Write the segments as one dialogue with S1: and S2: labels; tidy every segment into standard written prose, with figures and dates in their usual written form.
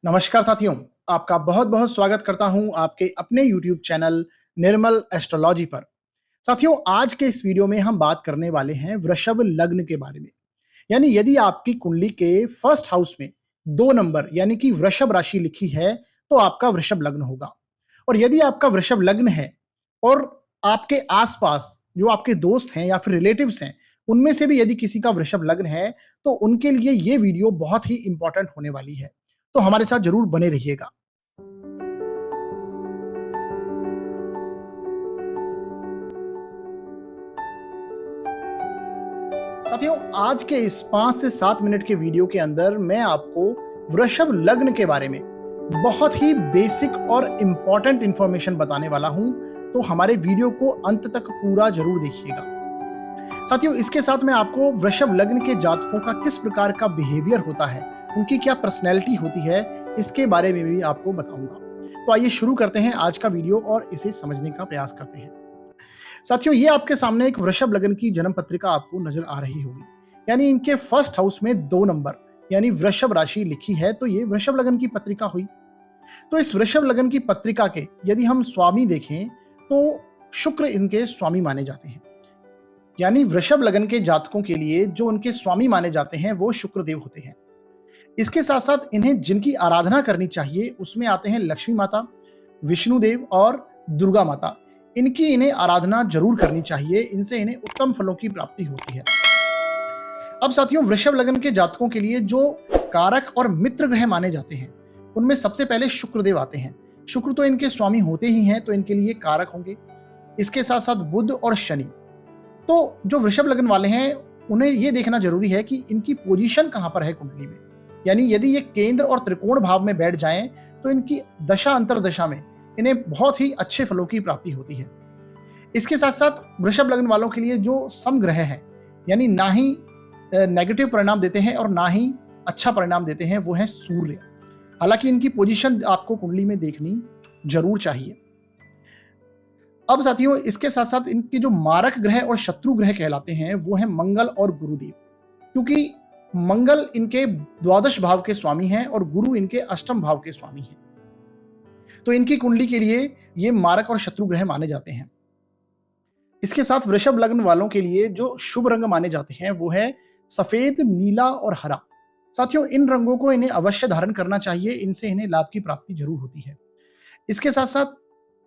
S1: नमस्कार साथियों, आपका बहुत-बहुत स्वागत करता हूं आपके अपने YouTube चैनल निर्मल एस्ट्रोलॉजी पर। साथियों, आज के इस वीडियो में हम बात करने वाले हैं वृषभ लग्न के बारे में। यानी यदि आपकी कुंडली के फर्स्ट हाउस में 2 नंबर यानी कि वृषभ राशि लिखी है, तो आपका वृषभ लग्न होगा। और यदि आपका वृषभ लग्न है और आपके आस-पास जो आपके दोस्त हैं या फिर रिलेटिव्स हैं, उनमें से भी यदि किसी का वृषभ लग्न है, तो उनके लिए ये वीडियो बहुत ही इंपॉर्टेंट होने वाली है। तो हमारे साथ जरूर बने रहिएगा। साथियों, आज के इस 5 से 7 मिनट के वीडियो के अंदर मैं आपको वृषभ लग्न के बारे में बहुत ही बेसिक और इंपॉर्टेंट इंफॉर्मेशन बताने वाला हूं, तो हमारे वीडियो को अंत तक पूरा जरूर देखिएगा। साथियों, इसके साथ मैं आपको वृषभ लग्न के जातकों का किस प्रकार का बिहेवियर होता है, उनकी क्या पर्सनैलिटी होती है, इसके बारे में भी आपको बताऊंगा। तो आइए शुरू करते हैं आज का वीडियो और इसे समझने का प्रयास करते हैं। साथियों, ये आपके सामने एक वृषभ लग्न की जन्म पत्रिका आपको नजर आ रही होगी। यानी इनके फर्स्ट हाउस में 2 नंबर यानी वृषभ राशि लिखी है, तो ये वृषभ लग्न की पत्रिका हुई। तो इस वृषभ लग्न की पत्रिका के यदि हम स्वामी देखें तो शुक्र इनके स्वामी माने जाते हैं। यानी वृषभ लग्न के जातकों के लिए जो उनके स्वामी माने जाते हैं वो शुक्रदेव होते हैं। इसके साथ साथ इन्हें जिनकी आराधना करनी चाहिए उसमें आते हैं लक्ष्मी माता, विष्णुदेव और दुर्गा माता। इनकी इन्हें आराधना जरूर करनी चाहिए, इनसे इन्हें उत्तम फलों की प्राप्ति होती है। अब साथियों, वृषभ लग्न के जातकों के लिए जो कारक और मित्र ग्रह माने जाते हैं उनमें सबसे पहले शुक्रदेव आते हैं। शुक्र तो इनके स्वामी होते ही हैं, तो इनके लिए कारक होंगे। इसके साथ साथ बुध और शनि। तो जो वृषभ लग्न वाले हैं उन्हें यह देखना जरूरी है कि इनकी पोजीशन कहां पर है कुंडली में। यानी यदि ये केंद्र और त्रिकोण भाव में बैठ जाएं तो इनकी दशा अंतरदशा में इन्हें बहुत ही अच्छे फलों की प्राप्ति होती है। इसके साथ साथ वृषभ लग्न वालों के लिए जो समग्रह है, यानी ना ही नेगेटिव परिणाम देते हैं और ना ही अच्छा परिणाम देते हैं, वो है सूर्य। हालांकि इनकी पोजीशन आपको कुंडली में देखनी जरूर चाहिए। अब साथियों, इसके साथ साथ इनके जो मारक ग्रह और शत्रु ग्रह कहलाते हैं वो है मंगल और गुरुदेव। क्योंकि मंगल इनके द्वादश भाव के स्वामी हैं और गुरु इनके अष्टम भाव के स्वामी हैं, तो इनकी कुंडली के लिए ये मारक और शत्रु ग्रह माने जाते हैं। इसके साथ वृषभ लग्न वालों के लिए जो शुभ रंग माने जाते हैं वो है सफेद, नीला और हरा। साथियों, इन रंगों को इन्हें अवश्य धारण करना चाहिए, इनसे इन्हें लाभ की प्राप्ति जरूर होती है। इसके साथ साथ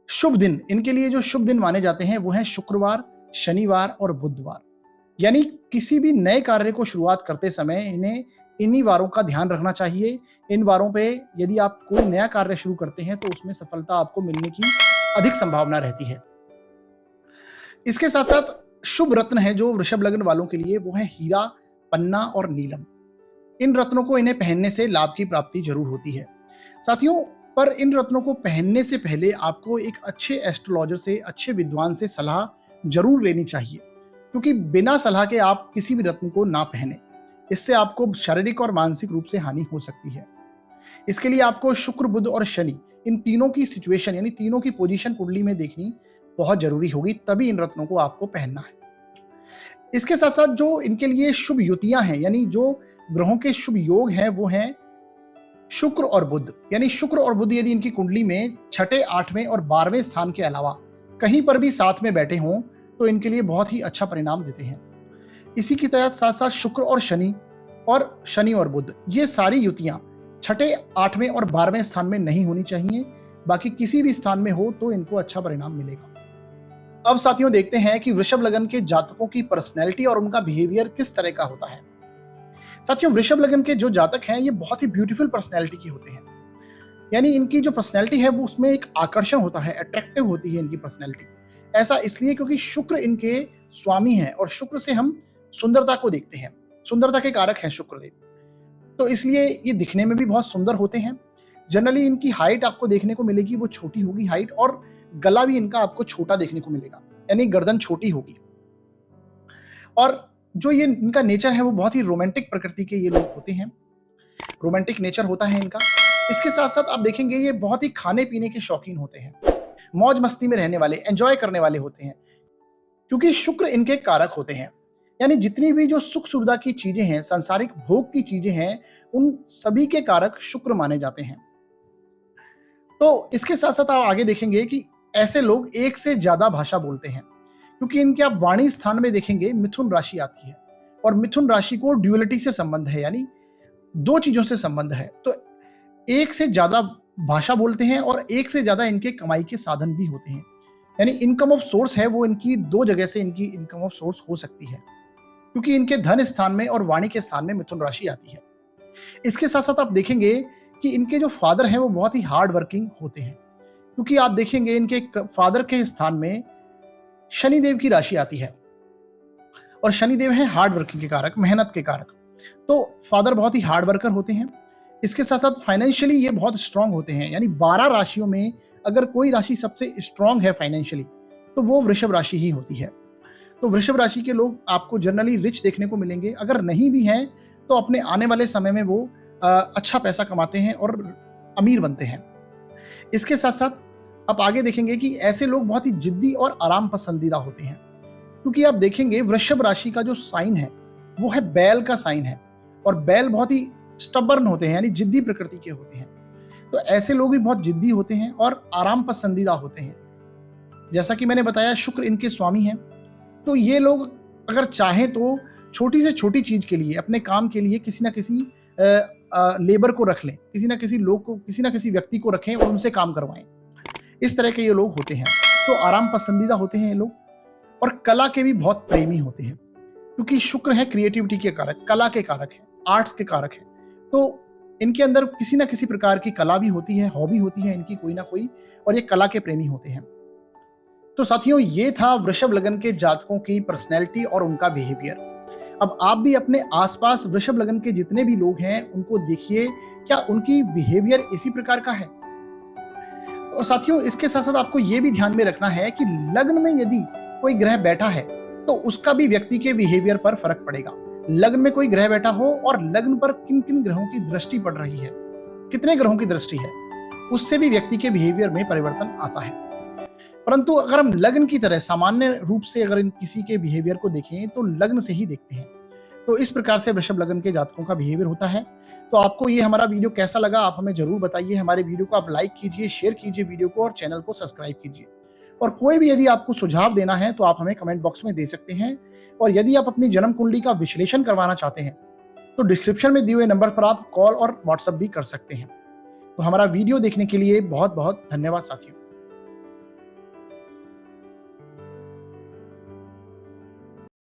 S1: शुभ दिन, इनके लिए जो शुभ दिन माने जाते हैं वो है शुक्रवार, शनिवार और बुधवार। यानी किसी भी नए कार्य को शुरुआत करते समय इन्हें इन्हीं वारों का ध्यान रखना चाहिए। इन वारों पे यदि आप कोई नया कार्य शुरू करते हैं तो उसमें सफलता आपको मिलने की अधिक संभावना रहती है। इसके साथ साथ शुभ रत्न है जो वृषभ लग्न वालों के लिए, वो है हीरा, पन्ना और नीलम। इन रत्नों को इन्हें पहनने से लाभ की प्राप्ति जरूर होती है। साथियों, पर इन रत्नों को पहनने से पहले आपको एक अच्छे एस्ट्रोलॉजर से, अच्छे विद्वान से सलाह जरूर लेनी चाहिए, क्योंकि बिना सलाह के आप किसी भी रत्न को ना पहने, इससे आपको शारीरिक और मानसिक रूप से हानि हो सकती है। इसके लिए आपको शुक्र, बुध और शनि, इन तीनों की सिचुएशन यानी तीनों की पोजीशन कुंडली में देखनी बहुत जरूरी होगी, तभी इन रत्नों को आपको पहनना है। इसके साथ साथ जो इनके लिए शुभ युतियां हैं, यानी जो ग्रहों के शुभ योग हैं, वो हैं शुक्र और बुध। यानी शुक्र और बुध यदि इनकी कुंडली में 6, 8वें और 12वें स्थान के अलावा कहीं पर भी साथ में बैठे हों तो इनके लिए बहुत ही अच्छा परिणाम देते हैं। इसी के तहत साथ साथ शुक्र और शनि और बुध, ये सारी युतियां 6, 8वें और 12वें स्थान में नहीं होनी चाहिए। बाकी किसी भी स्थान में हो तो इनको अच्छा परिणाम मिलेगा। अब साथियों, देखते हैं कि वृषभ लग्न के जातकों की पर्सनैलिटी और उनका बिहेवियर किस तरह का होता है। साथियों, वृषभ लग्न के जो जातक हैं ये बहुत ही ब्यूटीफुल पर्सनैलिटी के होते हैं। यानी इनकी जो पर्सनैलिटी है वो उसमें एक आकर्षण होता है, अट्रैक्टिव होती है इनकी पर्सनैलिटी। ऐसा इसलिए क्योंकि शुक्र इनके स्वामी हैं और शुक्र से हम सुंदरता को देखते हैं, सुंदरता के कारक हैं शुक्रदेव, तो इसलिए ये दिखने में भी बहुत सुंदर होते हैं। जनरली इनकी हाइट आपको देखने को मिलेगी, वो छोटी होगी हाइट, और गला भी इनका आपको छोटा देखने को मिलेगा, यानी गर्दन छोटी होगी। और जो ये इनका नेचर है वो बहुत ही रोमांटिक प्रकृति के ये लोग होते हैं, रोमांटिक नेचर होता है इनका। इसके साथ साथ आप देखेंगे ये बहुत ही खाने पीने के शौकीन होते हैं, मौज मस्ती में रहने वाले, एंजॉय करने वाले होते हैं, क्योंकि शुक्र इनके कारक होते हैं। यानी जितनी भी जो सुख सुविधा की चीजें हैं, सांसारिक भोग की चीजें हैं, उन सभी के कारक शुक्र माने जाते हैं। तो इसके साथ साथ आप आगे देखेंगे कि ऐसे लोग एक से ज्यादा भाषा बोलते हैं, क्योंकि इनके आप वाणी स्थान में देखेंगे मिथुन राशि आती है, और मिथुन राशि को ड्यूअलिटी से संबंध है, यानी दो चीजों से संबंध है। तो एक से ज्यादा भाषा बोलते हैं और एक से ज्यादा इनके कमाई के साधन भी होते हैं, यानी इनकम ऑफ सोर्स है वो इनकी दो जगह से इनकी इनकम ऑफ सोर्स हो सकती है, क्योंकि इनके धन स्थान में और वाणी के स्थान में मिथुन राशि आती है। इसके साथ साथ आप देखेंगे कि इनके जो फादर हैं वो बहुत ही हार्ड वर्किंग होते हैं, क्योंकि आप देखेंगे इनके फादर के स्थान में शनिदेव की राशि आती है, और शनिदेव है हार्ड वर्किंग के कारक, मेहनत के कारक। तो फादर बहुत ही हार्ड वर्कर होते हैं। इसके साथ साथ फाइनेंशियली ये बहुत स्ट्रांग होते हैं, यानी 12 राशियों में अगर कोई राशि सबसे स्ट्रांग है फाइनेंशियली तो वो वृषभ राशि ही होती है। तो वृषभ राशि के लोग आपको जनरली रिच देखने को मिलेंगे, अगर नहीं भी हैं तो अपने आने वाले समय में वो अच्छा पैसा कमाते हैं और अमीर बनते हैं। इसके साथ साथ आप आगे देखेंगे कि ऐसे लोग बहुत ही जिद्दी और आराम पसंदीदा होते हैं, क्योंकि आप देखेंगे वृषभ राशि का जो साइन है वो है बैल का साइन है, और बैल बहुत ही स्टबर्न होते हैं, यानी जिद्दी प्रकृति के होते हैं। तो ऐसे लोग भी बहुत जिद्दी होते हैं और आराम पसंदीदा होते हैं। जैसा कि मैंने बताया शुक्र इनके स्वामी हैं, तो ये लोग अगर चाहें तो छोटी से छोटी चीज के लिए, अपने काम के लिए किसी ना किसी लेबर को रख लें, किसी ना किसी लोग को, किसी ना किसी व्यक्ति को रखें और उनसे काम करवाएं। इस तरह के ये लोग होते हैं। तो आराम पसंदीदा होते हैं ये लोग, और कला के भी बहुत प्रेमी होते हैं, क्योंकि शुक्र है क्रिएटिविटी के कारक, कला के कारक है, आर्ट्स के कारक है। तो इनके अंदर किसी ना किसी प्रकार की कला भी होती है, हॉबी होती है इनकी कोई ना कोई, और ये कला के प्रेमी होते हैं। तो साथियों, ये था वृषभ लग्न के जातकों की पर्सनैलिटी और उनका बिहेवियर। अब आप भी अपने आसपास वृषभ लग्न के जितने भी लोग हैं उनको देखिए, क्या उनकी बिहेवियर इसी प्रकार का है। और साथियों, इसके साथ साथ आपको यह भी ध्यान में रखना है कि लग्न में यदि कोई ग्रह बैठा है तो उसका भी व्यक्ति के बिहेवियर पर फर्क पड़ेगा। लग्न में कोई ग्रह बैठा हो और लग्न पर किन किन ग्रहों की दृष्टि पड़ रही है, कितने ग्रहों की दृष्टि है, उससे भी व्यक्ति के बिहेवियर में परिवर्तन आता है। परंतु अगर हम लग्न की तरह सामान्य रूप से अगर इन किसी के बिहेवियर को देखें तो लग्न से ही देखते हैं। तो इस प्रकार से वृषभ लग्न के जातकों का बिहेवियर होता है। तो आपको ये हमारा वीडियो कैसा लगा आप हमें जरूर बताइए। हमारे वीडियो को आप लाइक कीजिए, शेयर कीजिए वीडियो को, और चैनल को सब्सक्राइब कीजिए। और कोई भी यदि आपको सुझाव देना है तो आप हमें कमेंट बॉक्स में दे सकते हैं। और यदि आप अपनी जन्म कुंडली का विश्लेषण करवाना चाहते हैं तो डिस्क्रिप्शन में दिए हुए नंबर पर आप कॉल और व्हाट्सएप भी कर सकते हैं। तो हमारा वीडियो देखने के लिए बहुत बहुत धन्यवाद साथियों।